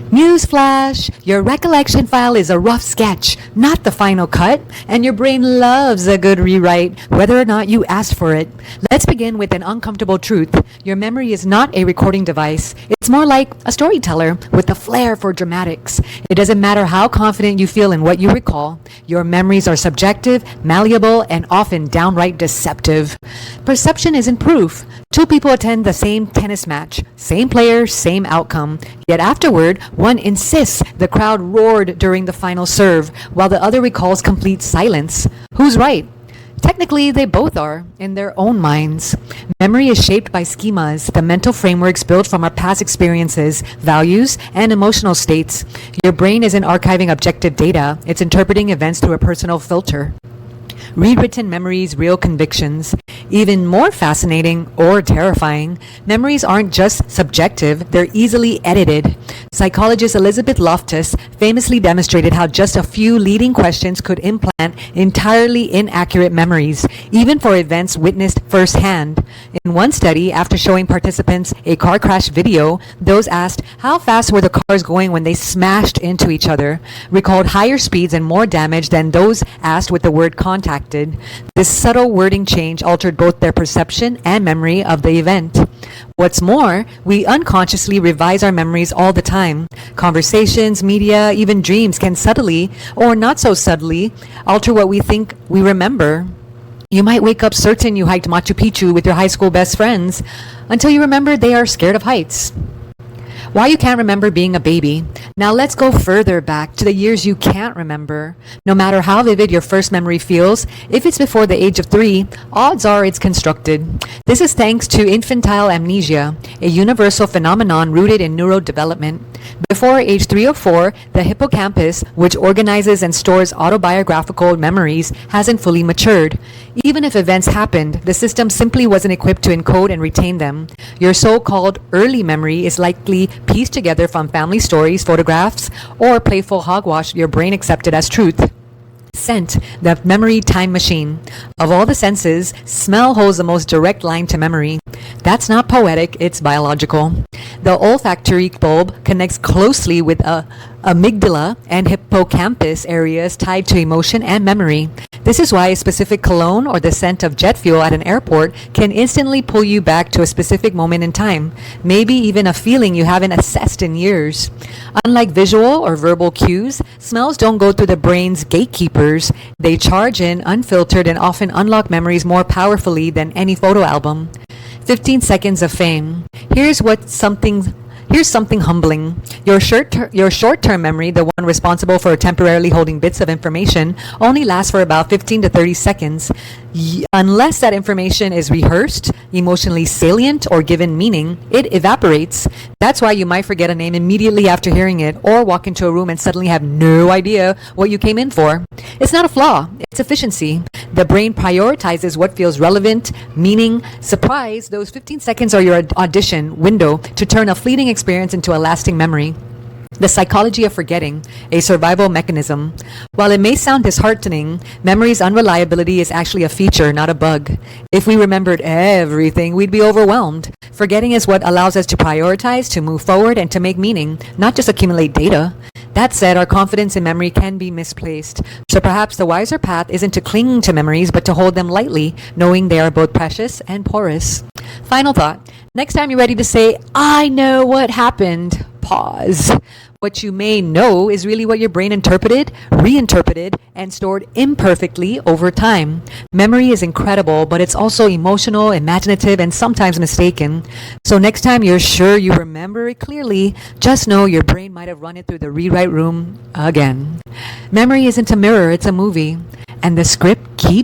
Newsflash! Your recollection file is a rough sketch, not the final cut, and your brain loves a good rewrite, whether or not you asked for it. Let's begin with an uncomfortable truth. Your memory is not a recording device. It's more like a storyteller with a flair for dramatics. It doesn't matter how confident you feel in what you recall. Your memories are subjective, malleable, and often downright deceptive. Perception isn't proof. Two people attend the same tennis match, same player, same outcome. Yet afterward, one insists the crowd roared during the final serve, while the other recalls complete silence. Who's right? Technically, they both are, in their own minds. Memory is shaped by schemas, the mental frameworks built from our past experiences, values, and emotional states. Your brain isn't archiving objective data, it's interpreting events through a personal filter. Rewritten memories, real convictions. Even more fascinating or terrifying, memories aren't just subjective, they're easily edited. Psychologist Elizabeth Loftus famously demonstrated how just a few leading questions could implant entirely inaccurate memories, even for events witnessed firsthand. In one study, after showing participants a car crash video, those asked how fast were the cars going when they smashed into each other, recalled higher speeds and more damage than those asked with the word contacted. This subtle wording change altered both their perception and memory of the event. What's more, we unconsciously revise our memories all the time. Conversations, media, even dreams can subtly, or not so subtly, alter what we think we remember. You might wake up certain you hiked Machu Picchu with your high school best friends until you remember they are scared of heights. Why you can't remember being a baby. Now let's go further back to the years you can't remember. No matter how vivid your first memory feels, if it's before the age of 3, odds are it's constructed. This is thanks to infantile amnesia, a universal phenomenon rooted in neurodevelopment. Before age 3 or 4, the hippocampus, which organizes and stores autobiographical memories, hasn't fully matured. Even if events happened, the system simply wasn't equipped to encode and retain them. Your so-called early memory is likely pieced together from family stories, photographs, or playful hogwash your brain accepted as truth. Scent, the memory time machine. Of all the senses, smell holds the most direct line to memory. That's not poetic, it's biological. The olfactory bulb connects closely with amygdala and hippocampus areas tied to emotion and memory. This is why a specific cologne or the scent of jet fuel at an airport can instantly pull you back to a specific moment in time, maybe even a feeling you haven't assessed in years. Unlike visual or verbal cues, smells don't go through the brain's gatekeepers. They charge in, unfiltered, and often unlock memories more powerfully than any photo album. 15 seconds of fame. Here's something humbling. Your short-term memory, the one responsible for temporarily holding bits of information, only lasts for about 15 to 30 seconds. Unless that information is rehearsed, emotionally salient, or given meaning, it evaporates. That's why you might forget a name immediately after hearing it, or walk into a room and suddenly have no idea what you came in for. It's not a flaw, it's efficiency. The brain prioritizes what feels relevant, meaning, surprise, those 15 seconds are your audition window to turn a fleeting experience into a lasting memory. The psychology of forgetting, a survival mechanism. While it may sound disheartening, memory's unreliability is actually a feature, not a bug. If we remembered everything, we'd be overwhelmed. Forgetting is what allows us to prioritize, to move forward, and to make meaning, not just accumulate data. That said, our confidence in memory can be misplaced. So perhaps the wiser path isn't to cling to memories, but to hold them lightly, knowing they are both precious and porous. Final thought. Next time you're ready to say, I know what happened, pause. What you may know is really what your brain interpreted, reinterpreted, and stored imperfectly over time. Memory is incredible, but it's also emotional, imaginative, and sometimes mistaken. So next time you're sure you remember it clearly, just know your brain might have run it through the rewrite room again. Memory isn't a mirror, it's a movie. And the script keeps